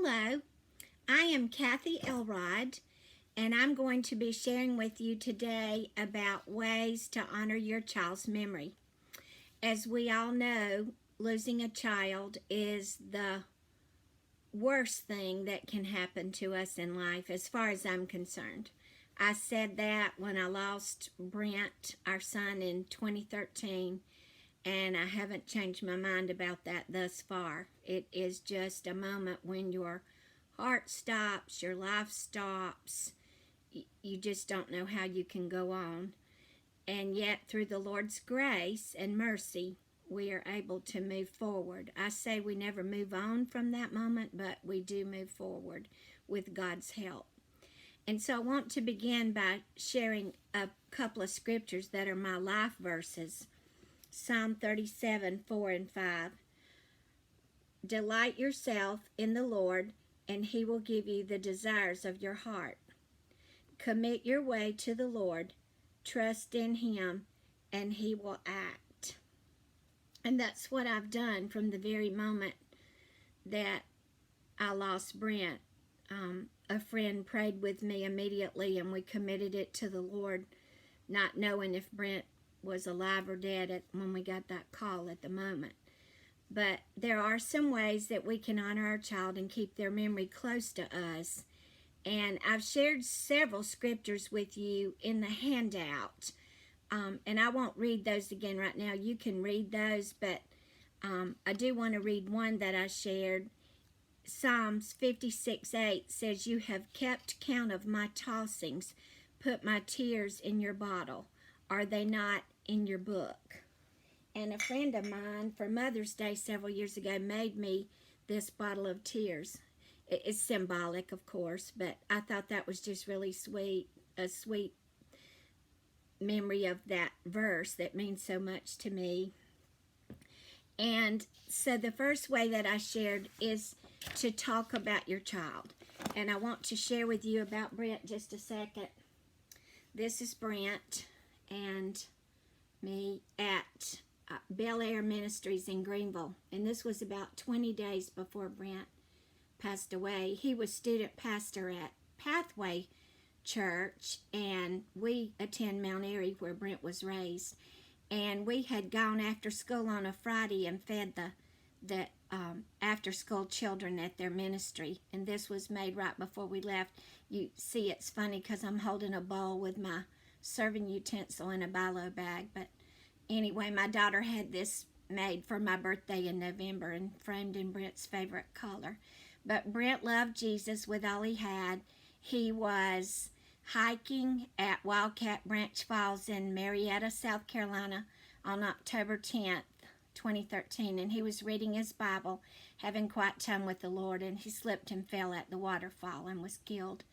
Hello, I am Kathy Elrod, and I'm going to be sharing with you today about ways to honor your child's memory. As we all know, losing a child is the worst thing that can happen to us in life, as far as I'm concerned. I said that when I lost Brent, our son, in 2013, and I haven't changed my mind about that thus far. It is just a moment when your heart stops, your life stops. You just don't know how you can go on. And yet, through the Lord's grace and mercy, we are able to move forward. I say we never move on from that moment, but we do move forward with God's help. And so I want to begin by sharing a couple of scriptures that are my life verses. Psalm 37, 4 and 5. Delight yourself in the Lord, and He will give you the desires of your heart. Commit your way to the Lord, trust in Him, and He will act. And that's what I've done from the very moment that I lost Brent. A friend prayed with me immediately, and we committed it to the Lord, not knowing if Brent was alive or dead when we got that call at the moment. But there are some ways that we can honor our child and keep their memory close to us. And I've shared several scriptures with you in the handout. And I won't read those again right now. You can read those, but I do want to read one that I shared. Psalms 56:8 says, "You have kept count of my tossings, put my tears in your bottle. Are they not in your book?" And a friend of mine for Mother's Day several years ago made me this bottle of tears. It's symbolic, of course, but I thought that was just really sweet, a sweet memory of that verse that means so much to me. And so the first way that I shared is to talk about your child. And I want to share with you about Brent just a second. This is Brent and me at Bel Air Ministries in Greenville. And this was about 20 days before Brent passed away. He was student pastor at Pathway Church, and we attend Mount Airy where Brent was raised. And we had gone after school on a Friday and fed the after school children at their ministry. And this was made right before we left. You see, it's funny because I'm holding a bowl with my serving utensil in a Bilo bag. But anyway, my daughter had this made for my birthday in November and framed in Brent's favorite color. But Brent loved Jesus with all he had. He was hiking at Wildcat Branch Falls in Marietta, South Carolina on October 10th, 2013. And he was reading his Bible, having quiet time with the Lord, and he slipped and fell at the waterfall and was killed.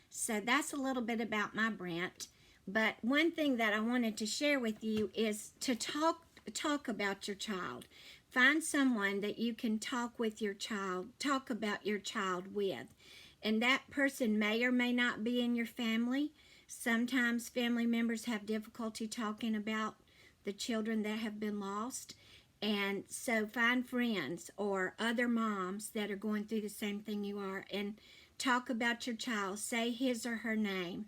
So that's a little bit about my Brent. But one thing that I wanted to share with you is to talk about your child. Find someone that you can talk with your child, talk about your child with. And that person may or may not be in your family. Sometimes family members have difficulty talking about the children that have been lost. And so find friends or other moms that are going through the same thing you are and talk about your child. Say his or her name.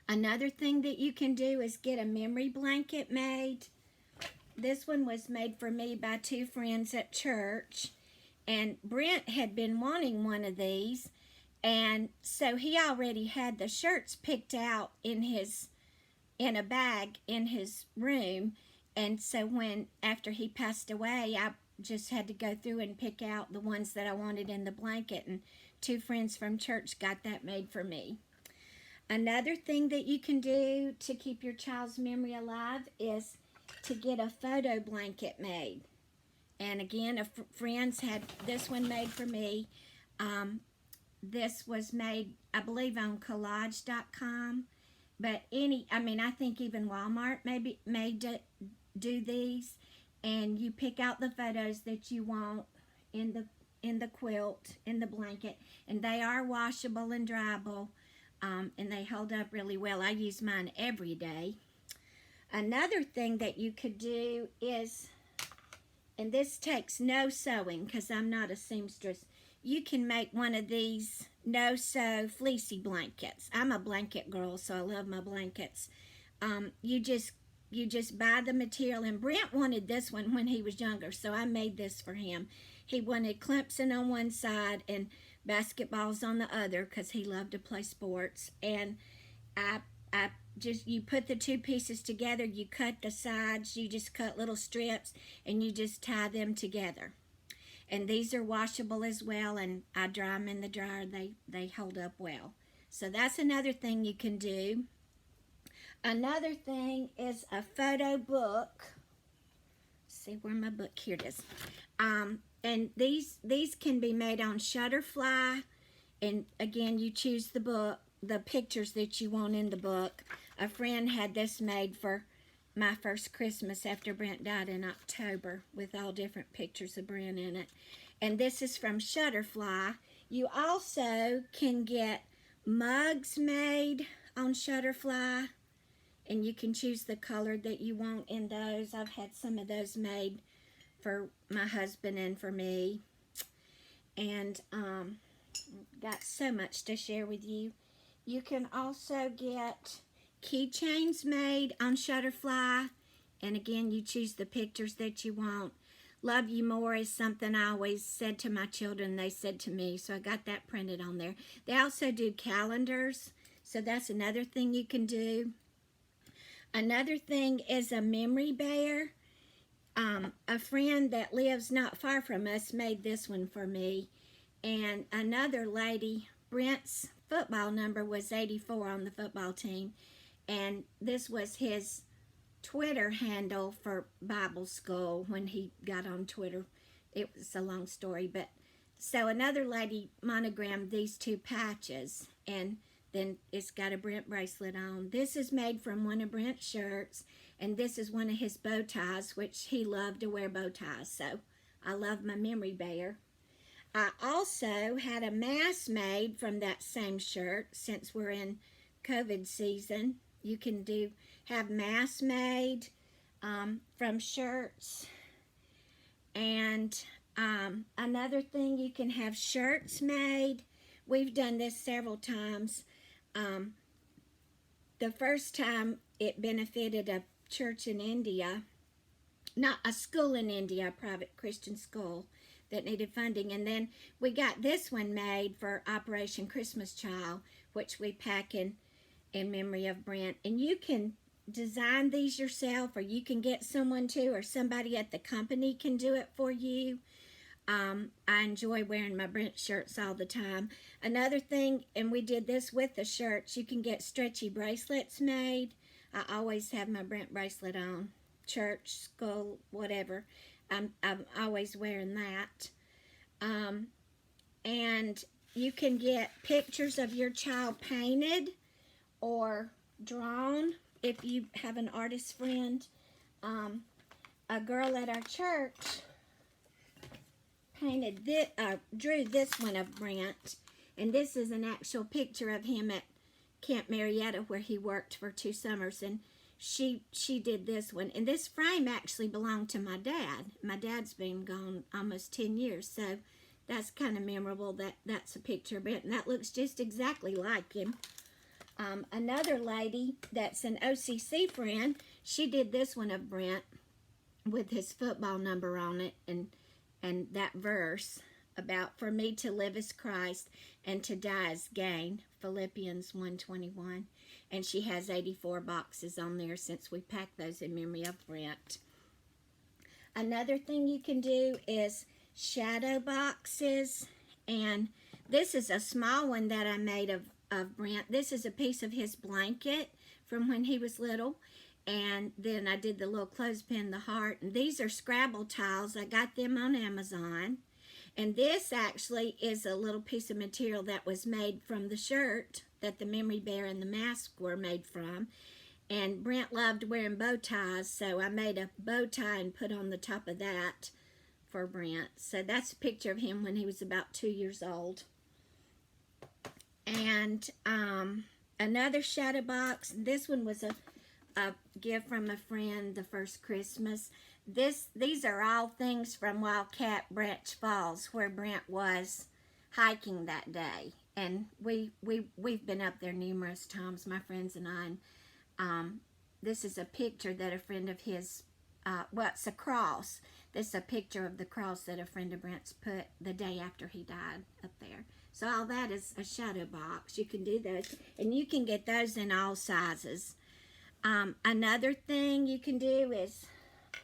Another thing that you can do is get a memory blanket made. This one was made for me by two friends at church. And Brent had been wanting one of these. And so he already had the shirts picked out in a bag in his room. And so after he passed away, I just had to go through and pick out the ones that I wanted in the blanket. And two friends from church got that made for me. Another thing that you can do to keep your child's memory alive is to get a photo blanket made. And again, friends had this one made for me. This was made, I believe, on collage.com. But I think even Walmart may do these. And you pick out the photos that you want in the quilt, in the blanket. And they are washable and dryable. And they hold up really well. I use mine every day. Another thing that you could do is, and this takes no sewing because I'm not a seamstress, you can make one of these no-sew fleecy blankets. I'm a blanket girl, so I love my blankets. You just buy the material, and Brent wanted this one when he was younger, so I made this for him. He wanted Clemson on one side and basketballs on the other because he loved to play sports. And I just, you put the two pieces together, you cut the sides, you just cut little strips, and you just tie them together. And these are washable as well, and I dry them in the dryer. They hold up well. So that's another thing you can do. Another thing is a photo book. Let's see where my book, here it is. And these can be made on Shutterfly. And again, you choose the pictures that you want in the book. A friend had this made for my first Christmas after Brent died in October, with all different pictures of Brent in it. And this is from Shutterfly. You also can get mugs made on Shutterfly, and you can choose the color that you want in those. I've had some of those made for my husband and for me. And got so much to share with you. You can also get keychains made on Shutterfly. And again, you choose the pictures that you want. Love You More is something I always said to my children. They said to me, so I got that printed on there. They also do calendars, so that's another thing you can do. Another thing is a memory bear. A friend that lives not far from us made this one for me. And another lady, Brent's football number was 84 on the football team. And this was his Twitter handle for Bible school when he got on Twitter. It was a long story, but so another lady monogrammed these two patches, and then it's got a Brent bracelet on. This is made from one of Brent's shirts, and this is one of his bow ties, which he loved to wear bow ties, so I love my memory bear. I also had a mask made from that same shirt. Since we're in COVID season, you can have masks made from shirts. And another thing, you can have shirts made. We've done this several times. The first time it benefited a church in India, not a school in India, a private Christian school that needed funding. And then we got this one made for Operation Christmas Child, which we pack in memory of Brent. And you can design these yourself, or you can get someone to, or somebody at the company can do it for you. I enjoy wearing my Brent shirts all the time. Another thing, and we did this with the shirts, you can get stretchy bracelets made. I always have my Brent bracelet on, church, school, whatever. I'm always wearing that. And you can get pictures of your child painted or drawn if you have an artist friend. A girl at our church drew this one of Brent, and this is an actual picture of him at Camp Marietta where he worked for 2 summers, and she did this one. And this frame actually belonged to my dad. My dad's been gone almost 10 years, so that's kind of memorable that that's a picture of Brent, and that looks just exactly like him. Another lady that's an OCC friend, she did this one of Brent with his football number on it, and that verse about, for me to live as Christ and to die as gain, Philippians 1:21. And she has 84 boxes on there since we packed those in memory of Brent. Another thing you can do is shadow boxes, and this is a small one that I made of Brent. This is a piece of his blanket from when he was little. And then I did the little clothespin, the heart. And these are Scrabble tiles. I got them on Amazon. And this actually is a little piece of material that was made from the shirt that the memory bear and the mask were made from. And Brent loved wearing bow ties, so I made a bow tie and put on the top of that for Brent. So that's a picture of him when he was about 2 years old. And another shadow box. This one was a gift from a friend the first Christmas. These are all things from Wildcat Branch Falls, where Brent was hiking that day. And we've been up there numerous times, my friends and I. And, this is a picture that a friend of his, well, it's a cross. This is a picture of the cross that a friend of Brent's put the day after he died up there. So all that is a shadow box. You can do those. And you can get those in all sizes. Another thing you can do is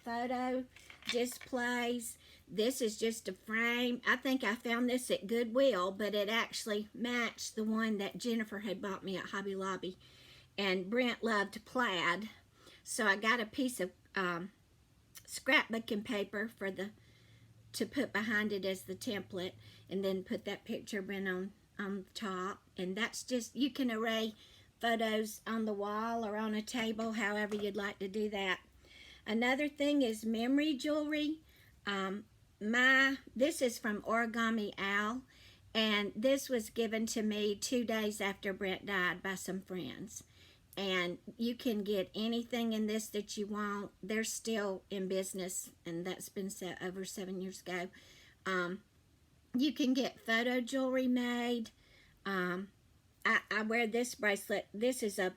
photo displays. This is just a frame. I think I found this at Goodwill, but it actually matched the one that Jennifer had bought me at Hobby Lobby. And Brent loved plaid, so I got a piece of scrapbooking paper to put behind it as the template, and then put that picture of Brent on the top. And that's just, you can array photos on the wall or on a table, however you'd like to do that. Another thing is memory jewelry. This is from Origami Al, and this was given to me 2 days after Brent died by some friends. And you can get anything in this that you want. They're still in business, and that's been set over 7 years ago. You can get photo jewelry made. I wear this bracelet. This is a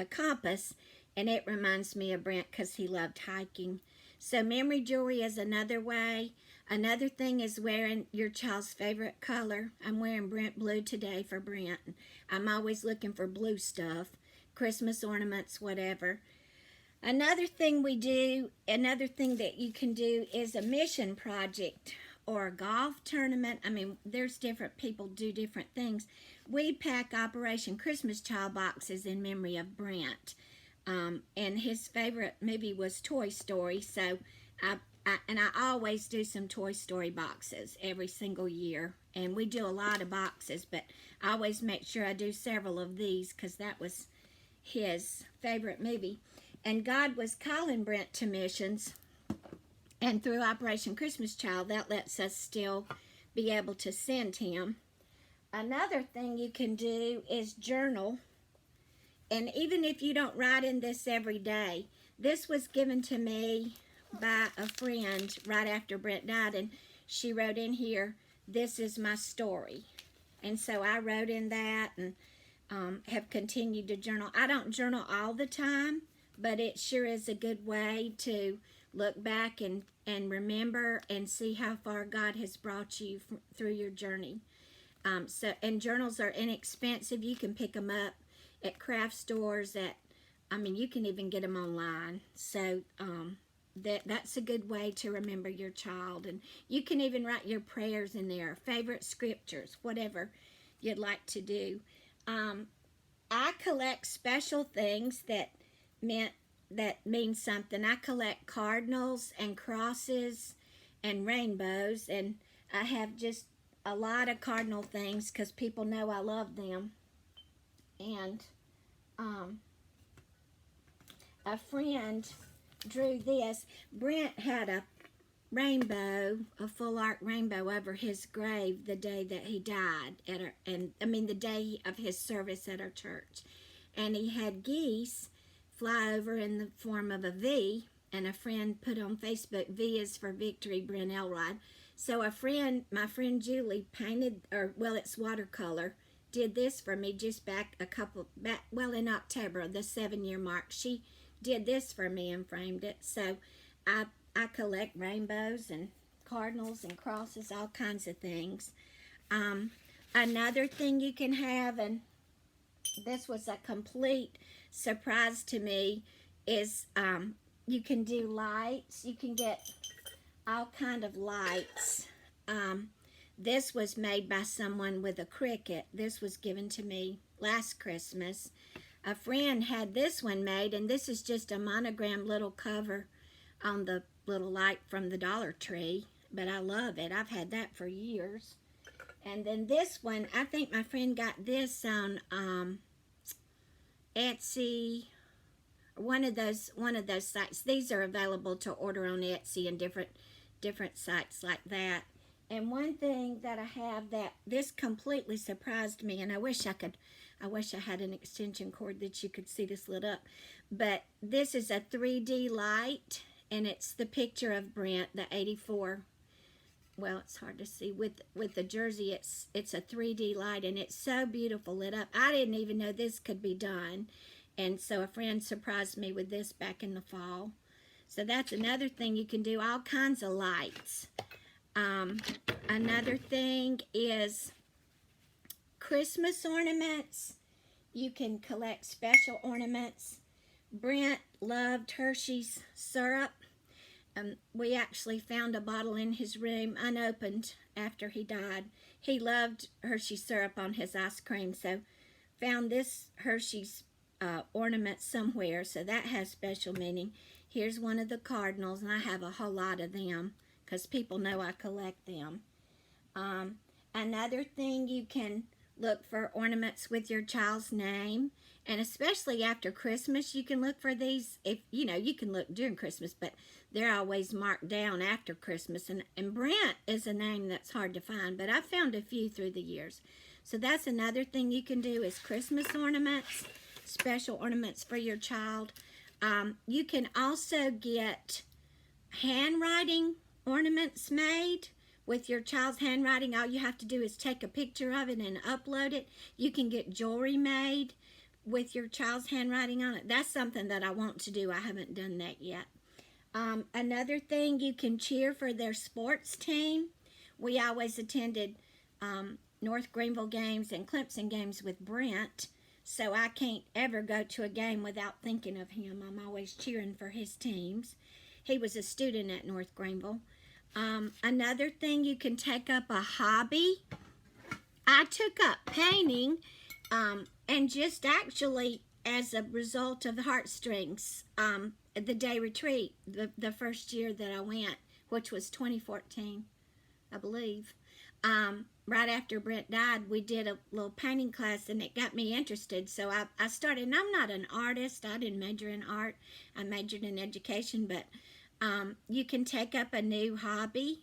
compass, and it reminds me of Brent because he loved hiking. So memory jewelry is another way. Another thing is wearing your child's favorite color. I'm wearing Brent blue today for Brent. I'm always looking for blue stuff, Christmas ornaments, whatever. Another thing that you can do is a mission project or a golf tournament. I mean, there's different people do different things. We pack Operation Christmas Child boxes in memory of Brent. And his favorite movie was Toy Story, so I always do some Toy Story boxes every single year. And we do a lot of boxes, but I always make sure I do several of these because that was his favorite movie. And God was calling Brent to missions. And through Operation Christmas Child, that lets us still be able to send him. Another thing you can do is journal. And even if you don't write in this every day, this was given to me by a friend right after Brent died, and she wrote in here, "This is my story." And so I wrote in that and have continued to journal. I don't journal all the time, but it sure is a good way to look back and remember and see how far God has brought you through your journey. And journals are inexpensive. You can pick them up at craft stores. You can even get them online. So that's a good way to remember your child. And you can even write your prayers in there, favorite scriptures, whatever you'd like to do. I collect special things that mean something. I collect cardinals and crosses and rainbows, and I have just a lot of cardinal things because people know I love them. And a friend drew this. Brent had a rainbow, a full arc rainbow over his grave the day that he died the day of his service at our church. And he had geese fly over in the form of a V, and a friend put on Facebook, "V is for Victory, Brent Elrod." So my friend Julie painted, it's watercolor, did this for me just in October, the 7-year mark. She did this for me and framed it. So I collect rainbows and cardinals and crosses, all kinds of things. Another thing you can have, and this was a complete surprise to me, is you can do lights. You can get all kind of lights. This was made by someone with a Cricut. This was given to me last Christmas. A friend had this one made, and this is just a monogram little cover on the little light from the Dollar Tree, but I love it. I've had that for years. And then this one, I think my friend got this on Etsy, one of those sites. These are available to order on Etsy and different sites like that. And one thing that I have that this completely surprised me, and I wish I had an extension cord that you could see this lit up. But this is a 3D light, and it's the picture of Brent, the 84 well, it's hard to see with the jersey. It's a 3D light, and it's so beautiful lit up. I didn't even know this could be done, and so a friend surprised me with this back in the fall. So that's another thing you can do, all kinds of lights. Another thing is Christmas ornaments. You can collect special ornaments. Brent loved Hershey's syrup. We actually found a bottle in his room unopened after he died. He loved Hershey syrup on his ice cream, so found this Hershey's ornament somewhere, so that has special meaning. Here's one of the cardinals, and I have a whole lot of them because people know I collect them. Another thing, you can look for ornaments with your child's name, and especially after Christmas, you can look for these. If you know, you can look during Christmas, but they're always marked down after Christmas. And Brent is a name that's hard to find, but I've found a few through the years. So that's another thing you can do is Christmas ornaments, special ornaments for your child. You can also get handwriting ornaments made with your child's handwriting. All you have to do is take a picture of it and upload it. You can get jewelry made with your child's handwriting on it. That's something that I want to do. I haven't done that yet. Another thing, you can cheer for their sports team. We always attended North Greenville games and Clemson games with Brent, so I can't ever go to a game without thinking of him. I'm always cheering for his teams. He was a student at North Greenville. Another thing, you can take up a hobby. I took up painting, and just actually as a result of the heartstrings, the day retreat, the first year that I went, which was 2014, I believe. Right after Brent died, we did a little painting class, and it got me interested. So I started, and I'm not an artist. I didn't major in art. I majored in education, but you can take up a new hobby,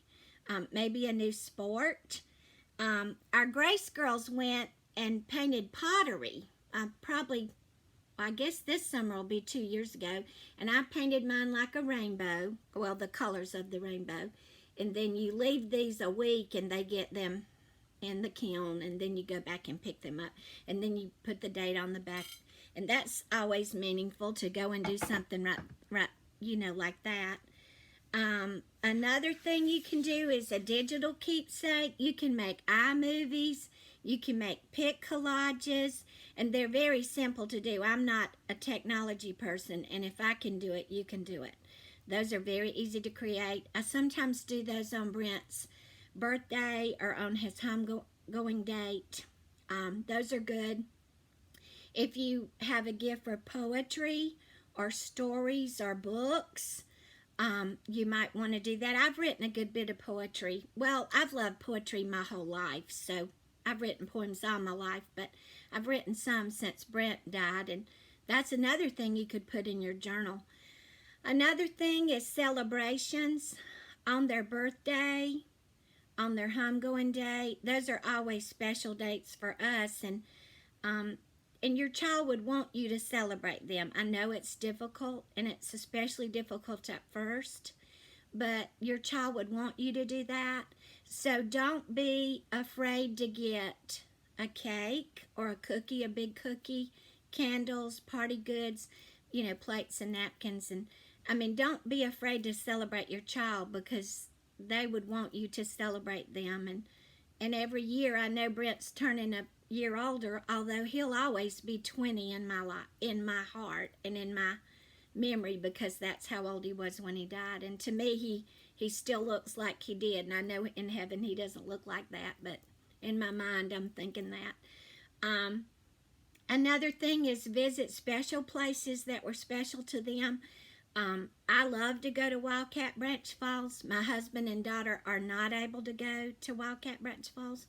maybe a new sport. Our Grace girls went and painted pottery. I guess this summer will be 2 years ago, and I painted mine like a rainbow, well, the colors of the rainbow, and then you leave these a week and they get them in the kiln, and then you go back and pick them up, and then you put the date on the back, and that's always meaningful to go and do something right, like that. Another thing you can do is a digital keepsake. You can make iMovies, you can make pic collages, and they're very simple to do. I'm not a technology person, and if I can do it, you can do it. Those are very easy to create. I sometimes do those on Brent's birthday or on his homegoing date. Those are good. If you have a gift for poetry or stories or books, you might want to do that. I've written a good bit of poetry. Well, I've loved poetry my whole life, so I've written poems all my life, but I've written some since Brent died, and that's another thing you could put in your journal. Another thing is celebrations on their birthday, on their homegoing day. Those are always special dates for us, and your child would want you to celebrate them. I know it's difficult, and it's especially difficult at first, but your child would want you to do that. So don't be afraid to get a cake or a cookie, a big cookie, candles, party goods, plates and napkins. And don't be afraid to celebrate your child, because they would want you to celebrate them. And every year, I know Brent's turning a year older, although he'll always be 20 in my life, in my heart and in my memory, because that's how old he was when he died. And to me, he still looks like he did, and I know in heaven he doesn't look like that, but in my mind I'm thinking that. Another thing is visit special places that were special to them. I love to go to Wildcat Branch Falls. My husband and daughter are not able to go to Wildcat Branch Falls.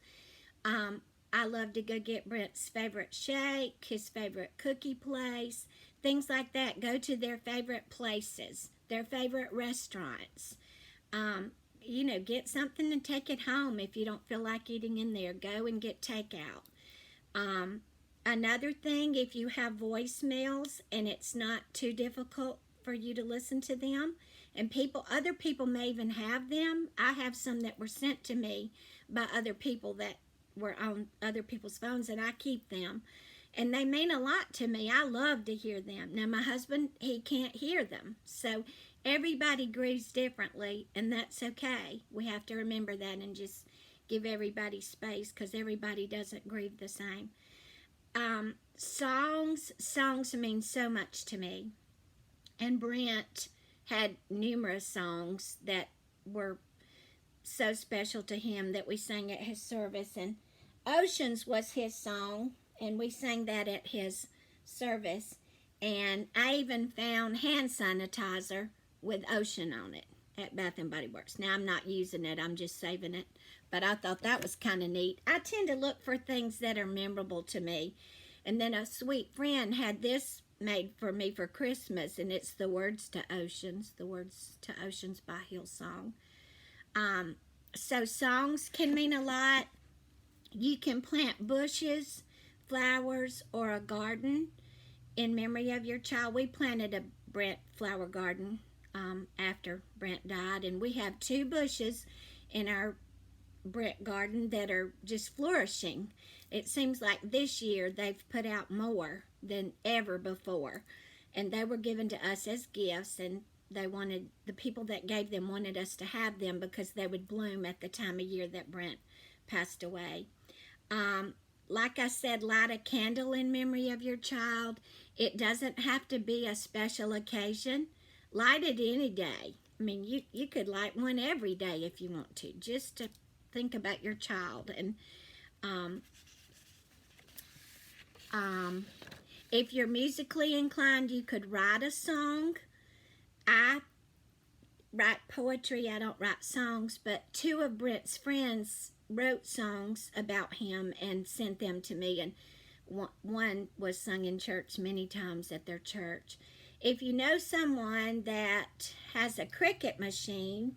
I love to go get Brent's favorite shake, his favorite cookie place, things like that. Go to their favorite places, their favorite restaurants. Get something and take it home. If you don't feel like eating in there, go and get takeout. Another thing, if you have voicemails and it's not too difficult for you to listen to them, And other people may even have them. I have some that were sent to me by other people that were on other people's phones, and I keep them. And they mean a lot to me. I love to hear them. Now, my husband, he can't hear them. So everybody grieves differently, and that's okay. We have to remember that and just give everybody space, because everybody doesn't grieve the same. Songs mean so much to me. And Brent had numerous songs that were so special to him that we sang at his service. And Oceans was his song, and we sang that at his service. And I even found hand sanitizer with Ocean on it at Bath & Body Works. Now, I'm not using it. I'm just saving it. But I thought that was kind of neat. I tend to look for things that are memorable to me. And then a sweet friend had this made for me for Christmas, and it's The Words to Oceans. The Words to Oceans by Hillsong. So songs can mean a lot. You can plant bushes, flowers, or a garden in memory of your child. We planted a Brent flower garden after Brent died, and we have 2 bushes in our Brent garden that are just flourishing. It seems like this year they've put out more than ever before, and they were given to us as gifts, and the people that gave them wanted us to have them because they would bloom at the time of year that Brent passed away. Like I said, light a candle in memory of your child. It doesn't have to be a special occasion. Light it any day. I mean, you could light one every day if you want to, just to think about your child. And if you're musically inclined, you could write a song. I write poetry. I don't write songs, but 2 of Brent's friends wrote songs about him and sent them to me, and one was sung in church many times at their church. If you know someone that has a Cricut machine,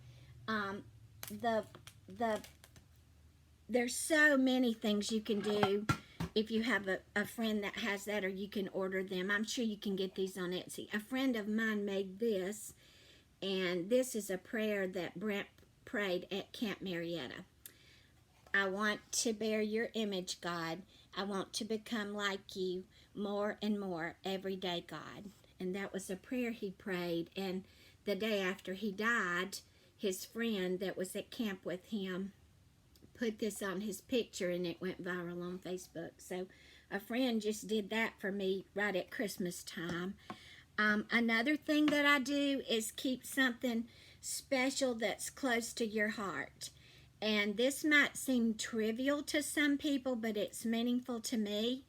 there's so many things you can do if you have a friend that has that, or you can order them. I'm sure you can get these on Etsy. A friend of mine made this, and this is a prayer that Brent prayed at Camp Marietta. I want to bear your image, God. I want to become like you more and more every day, God. And that was a prayer he prayed. And the day after he died, his friend that was at camp with him put this on his picture, and it went viral on Facebook. So a friend just did that for me right at Christmas time. Another thing that I do is keep something special that's close to your heart. And this might seem trivial to some people, but it's meaningful to me.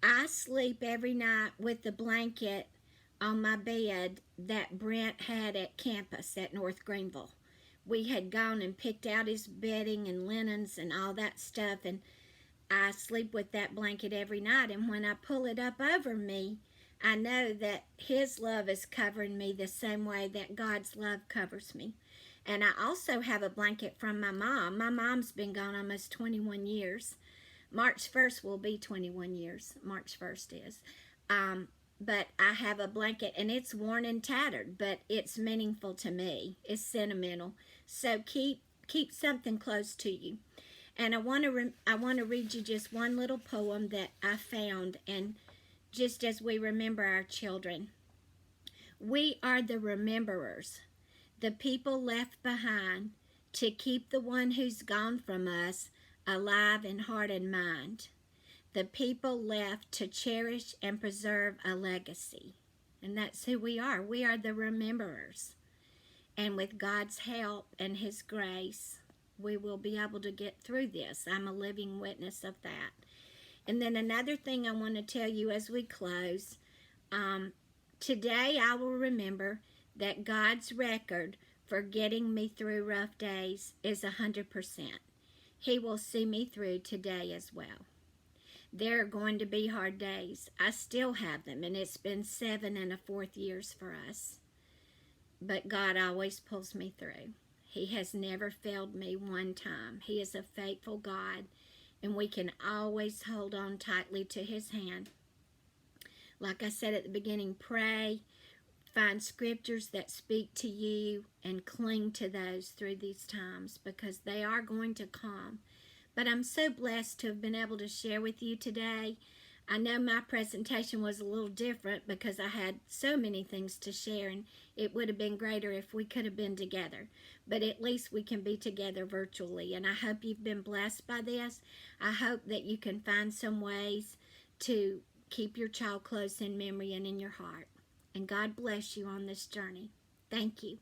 I sleep every night with the blanket on my bed that Brent had at campus at North Greenville. We had gone and picked out his bedding and linens and all that stuff, and I sleep with that blanket every night. And when I pull it up over me, I know that his love is covering me the same way that God's love covers me. And I also have a blanket from my mom. My mom's been gone almost 21 years. March 1st will be 21 years. March 1st is. But I have a blanket, and it's worn and tattered, but it's meaningful to me. It's sentimental. So keep something close to you. And I want to read you just one little poem that I found, and just as we remember our children. We are the rememberers, the people left behind to keep the one who's gone from us alive in heart and mind. The people left to cherish and preserve a legacy. And that's who we are. We are the rememberers. And with God's help and His grace, we will be able to get through this. I'm a living witness of that. And then another thing I want to tell you as we close, today I will remember that God's record for getting me through rough days is 100%. He will see me through today as well. There are going to be hard days. I still have them, and it's been 7 1/4 years for us. But God always pulls me through. He has never failed me one time. He is a faithful God, and we can always hold on tightly to His hand. Like I said at the beginning, pray find scriptures that speak to you and cling to those through these times, because they are going to come. But I'm so blessed to have been able to share with you today. I know my presentation was a little different because I had so many things to share, and it would have been greater if we could have been together. But at least we can be together virtually, and I hope you've been blessed by this. I hope that you can find some ways to keep your child close in memory and in your heart. And God bless you on this journey. Thank you.